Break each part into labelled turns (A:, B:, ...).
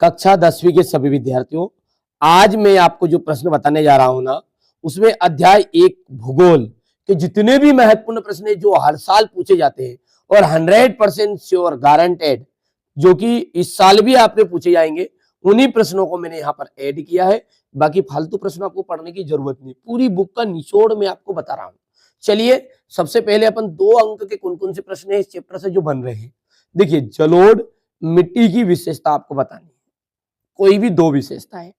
A: कक्षा 10वीं के सभी विद्यार्थियों, आज मैं आपको जो प्रश्न बताने जा रहा हूं ना, उसमें अध्याय 1 भूगोल के जितने भी महत्वपूर्ण प्रश्न हैं जो हर साल पूछे जाते हैं और 100% श्योर गारंटेड जो कि इस साल भी आपके पूछे जाएंगे, उन्हीं प्रश्नों को मैंने यहाँ पर ऐड किया है। बाकी फालतू प्रश्न आपको पढ़ने की जरूरत नहीं, पूरी बुक का निचोड़ मैं आपको बता रहा हूँ। चलिए, सबसे पहले अपन 2 अंक के कौन कौन से प्रश्न है इस चैप्टर से जो बन रहे हैं। देखिए, जलोढ़ मिट्टी की विशेषता आपको बतानी है, कोई भी 2 विशेषताएं,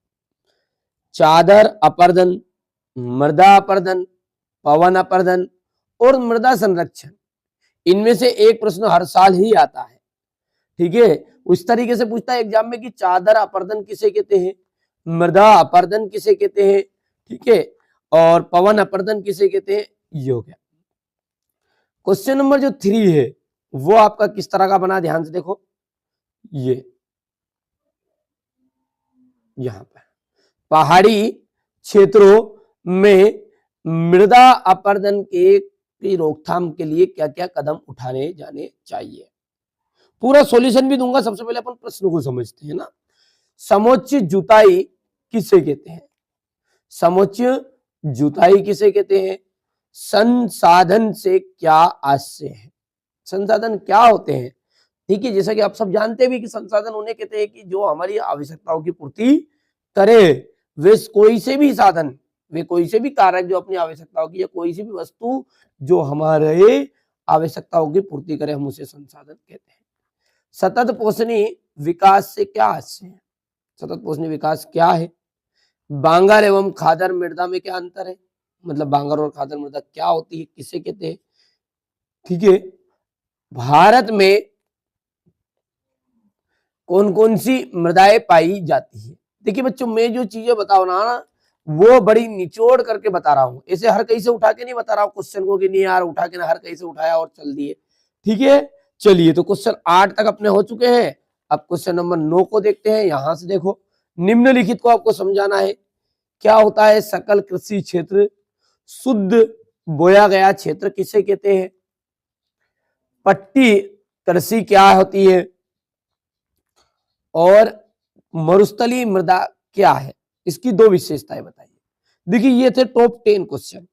A: चादर अपर्दन, मृदा अपर्दन, पवन अपर्दन और मृदा संरक्षण। इनमें से एक प्रश्न हर साल ही आता है, ठीक है। उस तरीके से पूछता है एग्जाम में कि चादर अपर्दन किसे कहते हैं, मृदा अपर्दन किसे कहते हैं, ठीक है, और पवन अपर्दन किसे कहते हैं। ये हो गया। क्वेश्चन नंबर जो 3 है वो आपका किस तरह का बना, ध्यान से देखो। ये यहां पर पहाड़ी क्षेत्रों में मृदा अपरदन की रोकथाम के लिए क्या क्या कदम उठाने जाने चाहिए। पूरा सॉल्यूशन भी दूंगा। सबसे पहले अपन प्रश्न को समझते हैं ना। समोच्च जुताई किसे कहते हैं, समोच्च जुताई किसे कहते हैं, संसाधन से क्या आशय है, संसाधन क्या होते हैं, ठीक है। जैसा कि आप सब जानते भी कि संसाधन उन्हें कहते हैं कि जो हमारी आवश्यकताओं की पूर्ति करे। वे कोई से भी साधन, वे कोई से भी कारक जो अपनी आवश्यकताओं की, या कोई सी भी वस्तु जो हमारे आवश्यकताओं की पूर्ति करे, हम उसे संसाधन कहते हैं। सतत पोषणी विकास से क्या आशय है, सतत पोषणी विकास क्या है। बांगर एवं खादर मृदा में क्या अंतर है, मतलब बांगर और खादर मृदा क्या होती है, किसे कहते हैं, ठीक है। भारत में कौन कौन सी मृदाएं पाई जाती है। देखिए बच्चों, मैं जो चीजें बताऊं ना वो बड़ी निचोड़ करके बता रहा हूं, ऐसे हर कहीं से उठा के नहीं बता रहा हूं क्वेश्चन को कि नहीं यार उठा के ना हर कहीं से उठाया और चल दिए, ठीक है। चलिए, तो क्वेश्चन 8 तक अपने हो चुके हैं। अब क्वेश्चन नंबर 9 को देखते हैं। यहां से देखो, निम्नलिखित को आपको समझाना है। क्या होता है सकल कृषि क्षेत्र, शुद्ध बोया गया क्षेत्र किसे कहते हैं, पट्टी कृषि क्या होती है, और मरुस्थलीय मृदा क्या है, इसकी 2 विशेषताएं बताइए। देखिए, ये थे टॉप 10 क्वेश्चन।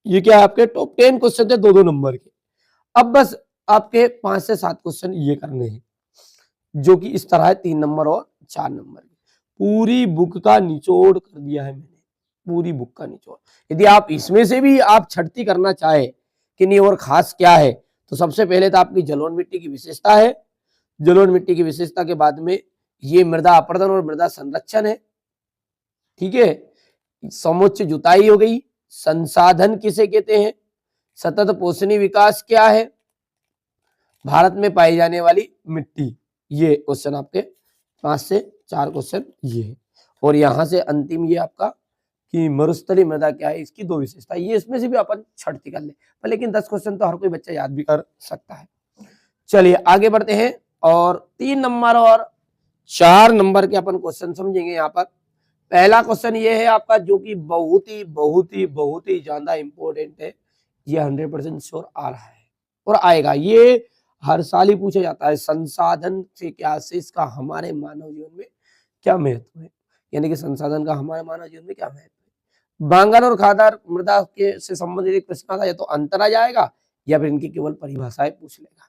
A: ये क्या है, आपके टॉप 10 क्वेश्चन थे 2-2 नंबर के। अब बस आपके 5 से 7 क्वेश्चन ये करने हैं जो कि इस तरह है, 3 नंबर और 4 नंबर के। पूरी बुक का निचोड़ कर दिया है मैंने, पूरी बुक का निचोड़। यदि आप इसमें से भी आप छटती करना चाहे कि नहीं और खास क्या है, तो सबसे पहले तो आपकी जलोढ़ मिट्टी की विशेषता है। जलोढ़ मिट्टी की विशेषता के बाद में ये मृदा अपरदन और मृदा संरक्षण है, ठीक है। समोच्च जुताई हो गई, संसाधन किसे कहते हैं, सतत पोषणी विकास क्या है, भारत में पाई जाने वाली मिट्टी। ये क्वेश्चन आपके 5 से 4 क्वेश्चन ये है। और यहां से अंतिम ये आपका कि मरुस्थलीय मृदा क्या है, इसकी 2 विशेषता। ये इसमें से भी अपन छटती कर ले, लेकिन 10 क्वेश्चन तो हर कोई बच्चा याद भी कर सकता है। चलिए आगे बढ़ते हैं और 3 नंबर और 4 नंबर के अपन क्वेश्चन समझेंगे। यहाँ पर पहला क्वेश्चन ये है आपका, जो कि बहुत ही ज्यादा इंपॉर्टेंट है। ये 100% श्योर आ रहा है और आएगा, ये हर साल ही पूछा जाता है। संसाधन से क्या से इसका हमारे मानव जीवन में क्या महत्व है, यानी कि संसाधन का हमारे मानव जीवन में क्या महत्व है। बांगर और खादर मृदा के से संबंधित एक प्रश्न आता है, या तो अंतर आ जाएगा या फिर इनकी केवल परिभाषाएं पूछ लेगा।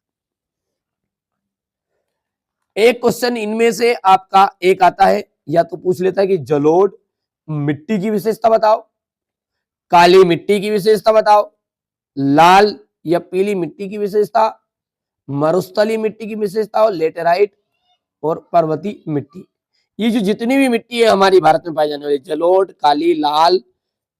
A: एक क्वेश्चन इनमें से आपका एक आता है, या तो पूछ लेता है कि जलोढ़ मिट्टी की विशेषता बताओ, काली मिट्टी की विशेषता बताओ, लाल या पीली मिट्टी की विशेषता, मरुस्थलीय मिट्टी की विशेषता, और लेटेराइट और पर्वतीय मिट्टी। ये जो जितनी भी मिट्टी है हमारी भारत में पाई जाने वाली, जलोढ़, काली, लाल,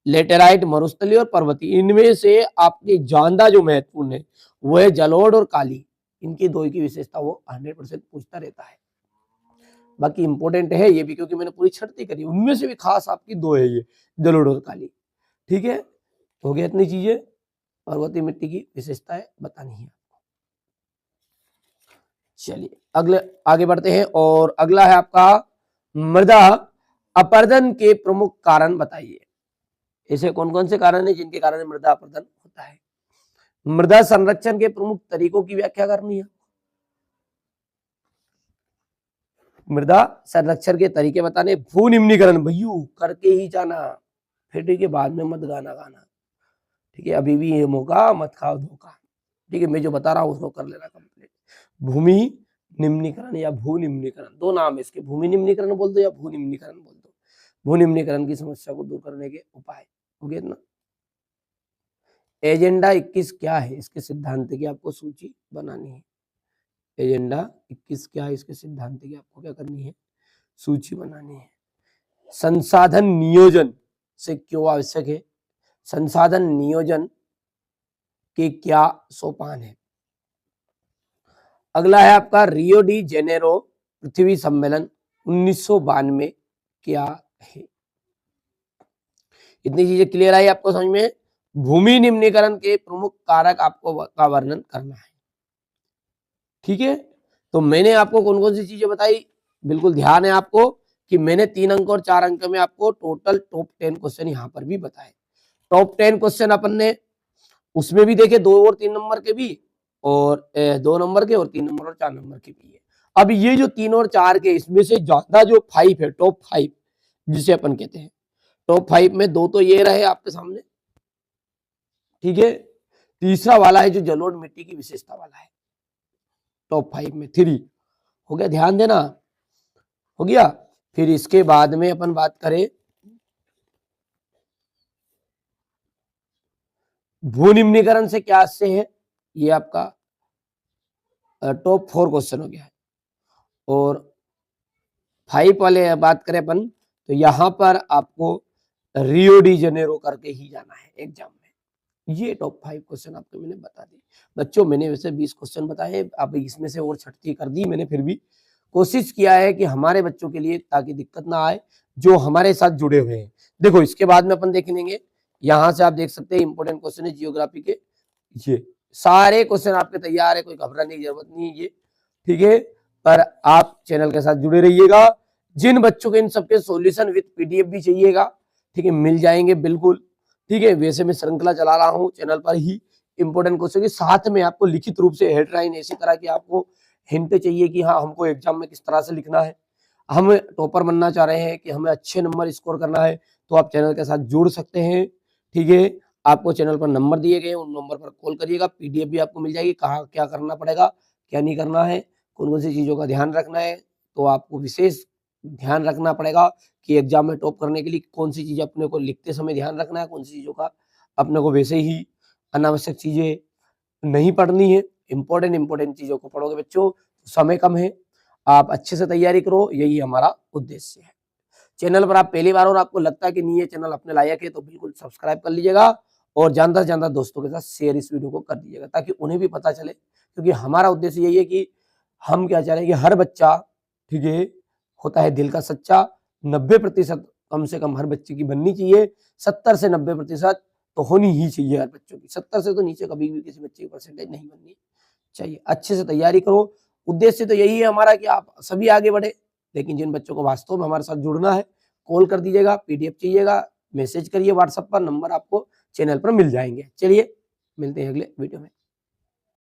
A: लेटेराइट, मरुस्थलीय और पर्वतीय, इनमें से आपकी ज्यादा जो महत्वपूर्ण है वो है जलोढ़ और काली। इनकी 2 की विशेषता वो 100% पूछता रहता है। बाकी इंपॉर्टेंट है ये भी, क्योंकि मैंने पूरी छटती करी, उनमें से भी खास आपकी 2 है, ये जलोढ़ और काली, ठीक है। हो गया इतनी चीजें, पर्वतीय मिट्टी की विशेषताएं बतानी है। चलिए अगले आगे बढ़ते हैं और अगला है आपका मृदा अपरदन के प्रमुख कारण बताइए। ऐसे कौन कौन से कारण है जिनके कारण मृदा अपरदन होता है। मृदा संरक्षण के प्रमुख तरीकों की व्याख्या करनी है। मृदा संरक्षण के तरीके बताने, भू निम्नीकरण भैयू करके ही जाना, फिर ठीक है बाद में मत गाना गाना, ठीक है अभी भी ये मौका मत खाओ धोखा, ठीक है मैं जो बता रहा हूँ उसको कर लेना कंप्लीट। भूमि निम्नीकरण या भू निम्नीकरण, दो नाम है इसके, भूमि निम्नीकरण बोल दो या भू निम्नीकरण बोल दो। भू निम्नीकरण की समस्या को दूर करने के उपाय हो गए ना। एजेंडा 21 क्या है, इसके सिद्धांत की आपको सूची बनानी है। एजेंडा 21 क्या है, इसके सिद्धांत की आपको क्या करनी है, सूची बनानी है। संसाधन नियोजन से क्यों आवश्यक है, संसाधन नियोजन के क्या सोपान है। अगला है आपका रियो डी जेनेरो पृथ्वी सम्मेलन 1992 क्या है। इतनी चीजें क्लियर आई आपको समझ में। भूमि निम्नीकरण के प्रमुख कारक आपको का वर्णन करना है, ठीक है। तो मैंने आपको कौन कौन सी चीजें बताई, बिल्कुल ध्यान है आपको कि मैंने 3 अंक और 4 अंक में आपको टोटल टॉप 10 क्वेश्चन यहाँ पर भी बताए। टॉप 10 क्वेश्चन अपन ने उसमें भी देखे 2 और 3 नंबर के भी, और 2 नंबर के और 3 नंबर और 4 नंबर के भी है। अब ये जो 3 और 4 के इसमें से ज्यादा जो 5 है, टॉप 5 जिसे अपन कहते हैं, टॉप 5 में 2 तो ये रहे आपके सामने, ठीक है। तीसरा वाला है जो जलोढ़ मिट्टी की विशेषता वाला है, टॉप 5 में 3 हो गया, ध्यान देना हो गया। फिर इसके बाद में अपन बात करें भू निम्नीकरण से क्या से है, ये आपका टॉप 4 क्वेश्चन हो गया है। और 5 वाले बात करें अपन तो यहां पर आपको रियो डी जेनेरो करके ही जाना है एग्जाम में। ये टॉप 5 क्वेश्चन आपको मैंने बता दिए बच्चों। मैंने वैसे 20 क्वेश्चन बताए, अब इसमें से और छटती कर दी मैंने, फिर भी कोशिश किया है कि हमारे बच्चों के लिए ताकि दिक्कत ना आए जो हमारे साथ जुड़े हुए हैं। देखो इसके बाद में अपन देख लेंगे, यहां से आप देख सकते हैं इंपोर्टेंट क्वेश्चन है जियोग्राफी के, ये सारे क्वेश्चन आपके तैयार है, कोई घबराने की जरूरत नहीं है ये, ठीक है। पर आप चैनल के साथ जुड़े रहिएगा। जिन बच्चों के इन सबके सॉल्यूशन विद पीडीएफ भी चाहिएगा, ठीक है मिल जाएंगे बिल्कुल, ठीक है। वैसे मैं श्रृंखला चला रहा हूँ चैनल पर ही इंपोर्टेंट क्वेश्चन के साथ में आपको लिखित रूप से हेडलाइन ऐसी तरह की आपको हिंट चाहिए कि हाँ हमको एग्जाम में किस तरह से लिखना है, हम टॉपर बनना चाह रहे हैं कि हमें अच्छे नंबर स्कोर करना है, तो आप चैनल के साथ जुड़ सकते हैं, ठीक है। आपको चैनल पर नंबर दिए गए, उन नंबर पर कॉल करिएगा, पीडीएफ भी आपको मिल जाएगी, कहाँ क्या करना पड़ेगा क्या नहीं करना है, कौन कौन सी चीजों का ध्यान रखना है। तो आपको विशेष ध्यान रखना पड़ेगा कि एग्जाम में टॉप करने के लिए कौन सी चीजें अपने को लिखते समय ध्यान रखना है, कौन सी चीजों का अपने को वैसे ही अनावश्यक चीजें नहीं पढ़नी है। इंपॉर्टेंट चीजों को पढ़ोगे बच्चों, समय कम है, आप अच्छे से तैयारी करो, यही हमारा उद्देश्य है। चैनल पर आप पहली बार और आपको लगता है कि नहीं ये चैनल अपने लायक है तो बिल्कुल सब्सक्राइब कर लीजिएगा और ज्यादा से ज्यादा दोस्तों के साथ शेयर इस वीडियो को कर दीजिएगा ताकि उन्हें भी पता चले, क्योंकि हमारा उद्देश्य यही है कि हम क्या चाह रहे हैं कि हर बच्चा, ठीक है, होता है दिल का सच्चा। 90% कम से कम हर बच्चे की बननी चाहिए, 70 से 90% तो होनी ही चाहिए हर बच्चों की, 70 से तो नीचे कभी भी किसी बच्चे की परसेंटेज नहीं बननी चाहिए। अच्छे से तैयारी करो, उद्देश्य तो यही है हमारा कि आप सभी आगे बढ़े। लेकिन जिन बच्चों को वास्तव में हमारे साथ जुड़ना है कॉल कर दीजिएगा, पीडीएफ चाहिएगा मैसेज करिए व्हाट्सएप पर, नंबर आपको चैनल पर मिल जाएंगे। चलिए मिलते हैं अगले वीडियो में।